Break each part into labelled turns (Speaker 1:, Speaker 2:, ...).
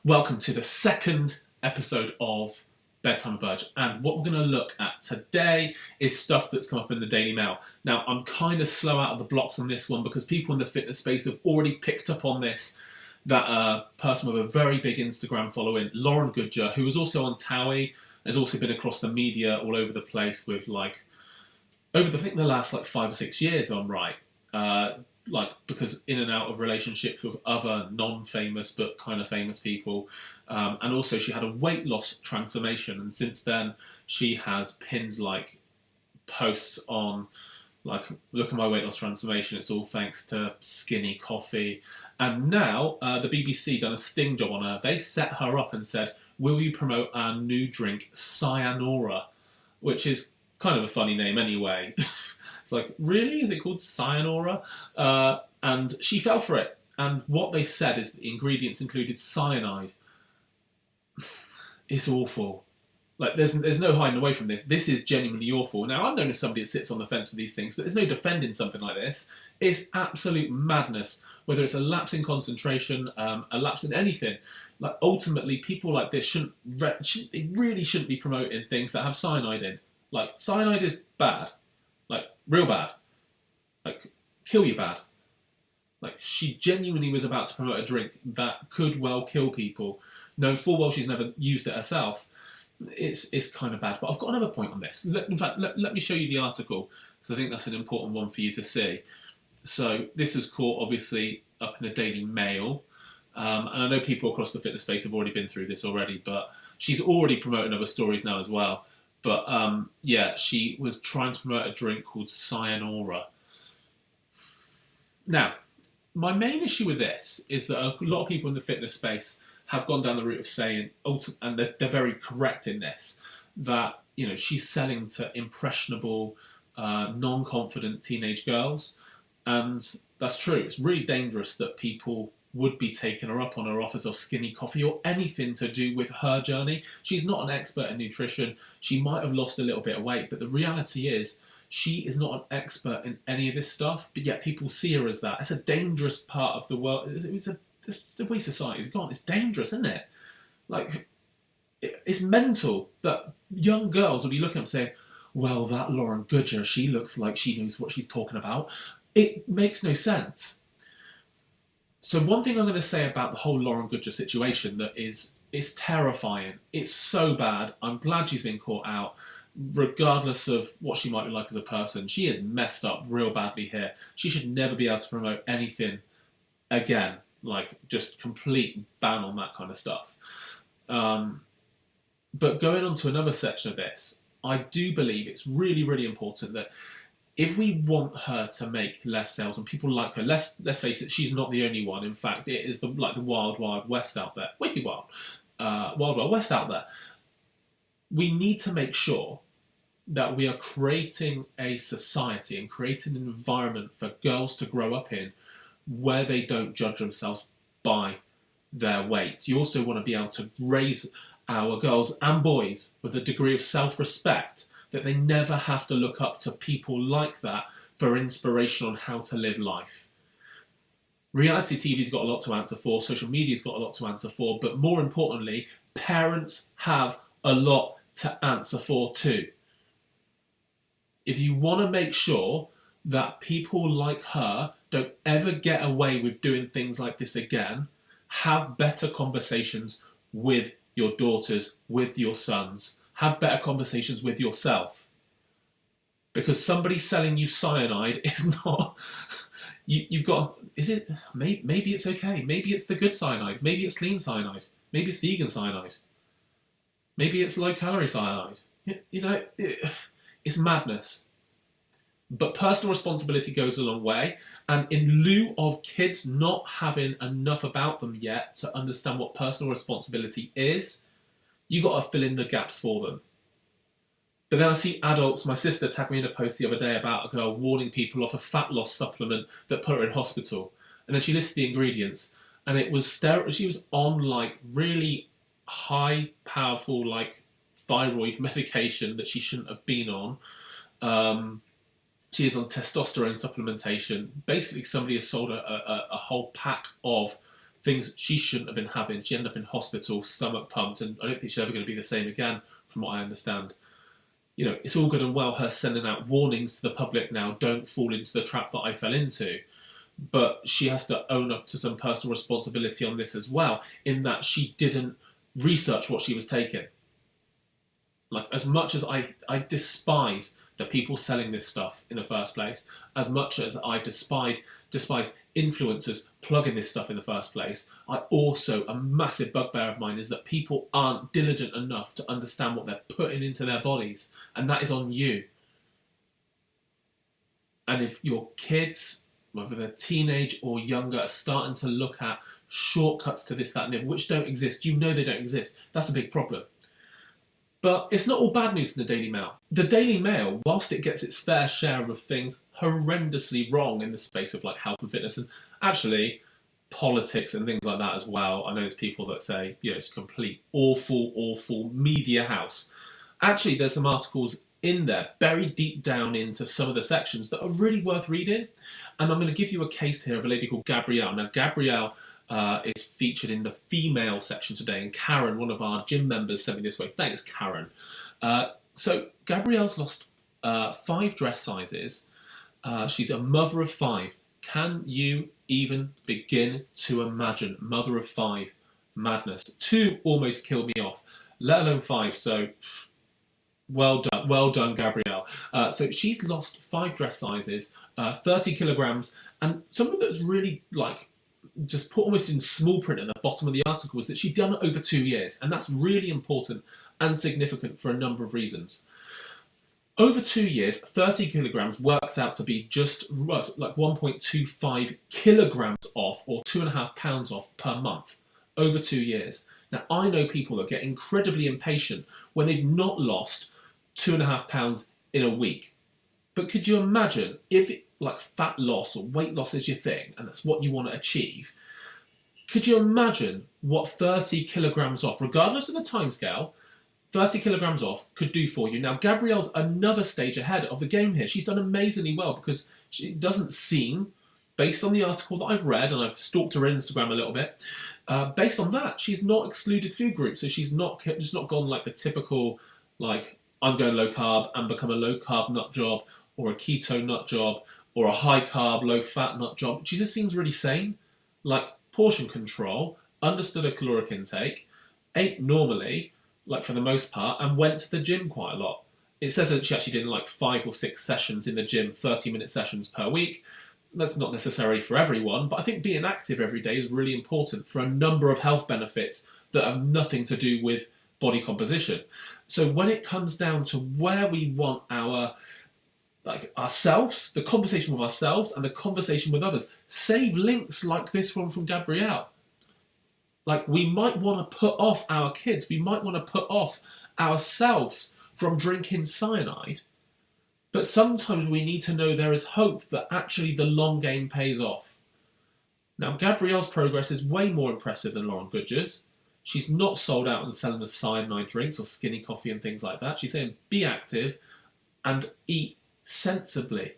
Speaker 1: Welcome to the second episode of Bedtime Budge. And what we're going to look at today is stuff that's come up in the Daily Mail. Now, I'm kind of slow out of the blocks on this one because people in the fitness space have already picked up on this. That person with a very big Instagram following, Lauren Goodger, who was also on Towie, has also been across the media all over the place with I think the last 5 or 6 years, if I'm right. Because in and out of relationships with other non-famous but kind of famous people. And also she had a weight loss transformation. And since then, she has pinned posts on look at my weight loss transformation. It's all thanks to skinny coffee. And now the BBC done a sting job on her. They set her up and said, will you promote our new drink, Cyanide? Which is kind of a funny name anyway. It's really? Is it called Cyanide? And she fell for it. And what they said is that the ingredients included cyanide. It's awful. There's no hiding away from this. This is genuinely awful. Now, I'm known as somebody that sits on the fence with these things, but there's no defending something like this. It's absolute madness. Whether it's a lapse in concentration, a lapse in anything. Ultimately, people like this really shouldn't be promoting things that have cyanide in. Cyanide is bad. Real bad. Kill you bad. She genuinely was about to promote a drink that could well kill people. Knowing full well she's never used it herself. It's kind of bad. But I've got another point on this. Let me show you the article, because I think that's an important one for you to see. So this was caught, obviously, up in the Daily Mail. And I know people across the fitness space have already been through this already, but she's already promoting other stories now as well. But she was trying to promote a drink called Cyanide. Now, my main issue with this is that a lot of people in the fitness space have gone down the route of saying, and they're very correct in this, that she's selling to impressionable, non-confident teenage girls, and that's true. It's really dangerous that people would be taking her up on her offers of skinny coffee or anything to do with her journey. She's not an expert in nutrition. She might have lost a little bit of weight, but the reality is she is not an expert in any of this stuff, but yet people see her as that. It's a dangerous part of the world. It's the way society's gone. It's dangerous, isn't it? It's mental that young girls will be looking up and saying, well, that Lauren Goodger, she looks like she knows what she's talking about. It makes no sense. So one thing I'm going to say about the whole Lauren Goodger situation that is terrifying. It's so bad. I'm glad she's been caught out. Regardless of what she might be like as a person, she is messed up real badly here. She should never be able to promote anything again. Just complete ban on that kind of stuff. But going on to another section of this, I do believe it's really, really important that if we want her to make less sales and people like her, let's face it, she's not the only one. In fact, it is the wild, wild west out there. Wicked wild. Wild, wild west out there. We need to make sure that we are creating a society and creating an environment for girls to grow up in where they don't judge themselves by their weight. You also want to be able to raise our girls and boys with a degree of self-respect that they never have to look up to people like that for inspiration on how to live life. Reality TV's got a lot to answer for, social media's got a lot to answer for, but more importantly, parents have a lot to answer for too. If you want to make sure that people like her don't ever get away with doing things like this again, have better conversations with your daughters, with your sons. Have better conversations with yourself. Because somebody selling you cyanide is not... You've got... Is it... Maybe it's okay. Maybe it's the good cyanide. Maybe it's clean cyanide. Maybe it's vegan cyanide. Maybe it's low-calorie cyanide. It's madness. But personal responsibility goes a long way. And in lieu of kids not having enough about them yet to understand what personal responsibility is, you got to fill in the gaps for them. But then I see adults. My sister tagged me in a post the other day about a girl warning people off a fat loss supplement that put her in hospital. And then she listed the ingredients, and it was she was on really high, powerful thyroid medication that she shouldn't have been on. She is on testosterone supplementation. Basically, somebody has sold a whole pack of things she shouldn't have been having. She ended up in hospital, stomach pumped, and I don't think she's ever going to be the same again, from what I understand. You know, it's all good and well her sending out warnings to the public now, don't fall into the trap that I fell into. But she has to own up to some personal responsibility on this as well, in that she didn't research what she was taking. Like, as much as I despise the people selling this stuff in the first place, as much as I despise influencers plugging this stuff in the first place, I also, a massive bugbear of mine is that people aren't diligent enough to understand what they're putting into their bodies, and that is on you. And if your kids, whether they're teenage or younger, are starting to look at shortcuts to this, that, and the other, which don't exist, you know they don't exist, that's a big problem. But it's not all bad news in the Daily Mail. The Daily Mail, whilst it gets its fair share of things horrendously wrong in the space of like health and fitness, and actually politics and things like that as well. I know there's people that say, you know, it's a complete awful media house. Actually, there's some articles in there, buried deep down into some of the sections, that are really worth reading. And I'm going to give you a case here of a lady called Gabrielle. Now, Gabrielle is featured in the female section today, and Karen, one of our gym members, sent me this way. Thanks, Karen. So Gabrielle's lost 5 dress sizes. She's a mother of 5. Can you even begin to imagine mother of 5 madness? 2 almost killed me off, let alone 5. So well done, Gabrielle. So she's lost 5 dress sizes, 30 kilograms, and something that's really like just put almost in small print at the bottom of the article was that she'd done it over 2 years, and that's really important and significant for a number of reasons. Over 2 years, 30 kilograms works out to be just like 1.25 kilograms off, or 2.5 pounds off per month, over 2 years. Now, I know people that get incredibly impatient when they've not lost 2.5 pounds in a week. But could you imagine if like fat loss or weight loss is your thing and that's what you want to achieve? Could you imagine what 30 kilograms off, regardless of the timescale, 30 kilograms off could do for you? Now, Gabrielle's another stage ahead of the game here. She's done amazingly well because she doesn't seem, based on the article that I've read, and I've stalked her Instagram a little bit, based on that, she's not excluded food groups. So she's not just not gone like the typical, like, I'm going low carb and become a low carb nut job, or a keto nut job, or a high carb, low fat nut job. She just seems really sane. Like, portion control, understood her caloric intake, ate normally, like for the most part, and went to the gym quite a lot. It says that she actually did like 5 or 6 sessions in the gym, 30-minute sessions per week. That's not necessary for everyone, but I think being active every day is really important for a number of health benefits that have nothing to do with body composition. So when it comes down to where we want our, like, ourselves, the conversation with ourselves and the conversation with others, save links like this one from Gabrielle. Like, we might want to put off our kids, we might want to put off ourselves from drinking cyanide, but sometimes we need to know there is hope that actually the long game pays off. Now, Gabrielle's progress is way more impressive than Lauren Goodger's. She's not sold out and selling the cyanide drinks or skinny coffee and things like that. She's saying be active and eat sensibly.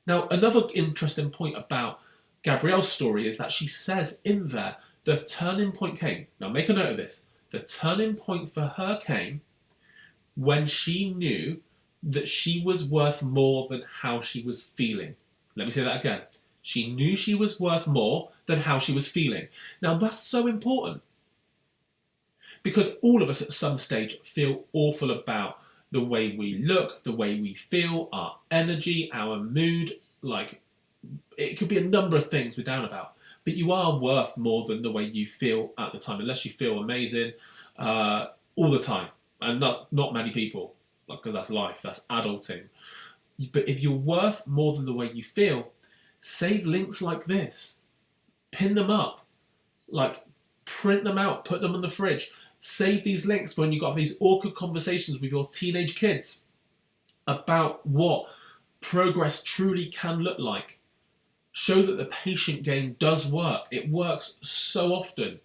Speaker 1: Now, another interesting point about Gabrielle's story is that she says in there the turning point came. Now, make a note of this. The turning point for her came when she knew that she was worth more than how she was feeling. Let me say that again. She knew she was worth more than how she was feeling. Now, that's so important, because all of us at some stage feel awful about the way we look, the way we feel, our energy, our mood. Like, it could be a number of things we're down about, but you are worth more than the way you feel at the time, unless you feel amazing all the time. And that's not many people, because that's life, that's adulting. But if you're worth more than the way you feel, save links like this. Pin them up. Like, print them out, put them on the fridge. Save these links when you've got these awkward conversations with your teenage kids about what progress truly can look like. Show that the patient game does work. It works so often.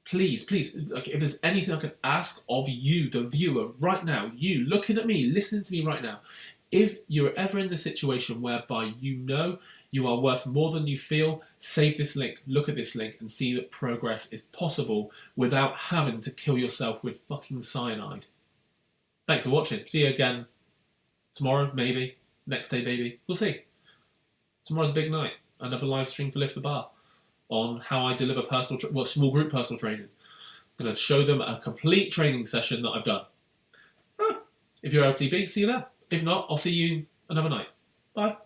Speaker 1: Please, like, if there's anything I can ask of you, the viewer, right now, you looking at me, listening to me right now, if you're ever in the situation whereby you know You are worth more than you feel. Save this link, look at this link, and see that progress is possible without having to kill yourself with fucking cyanide. Thanks for watching. See you again tomorrow, maybe. Next day, maybe. We'll see. Tomorrow's a big night. Another live stream for Lift the Bar on how I deliver small group personal training. I'm going to show them a complete training session that I've done. If you're LTB, see you there. If not, I'll see you another night. Bye.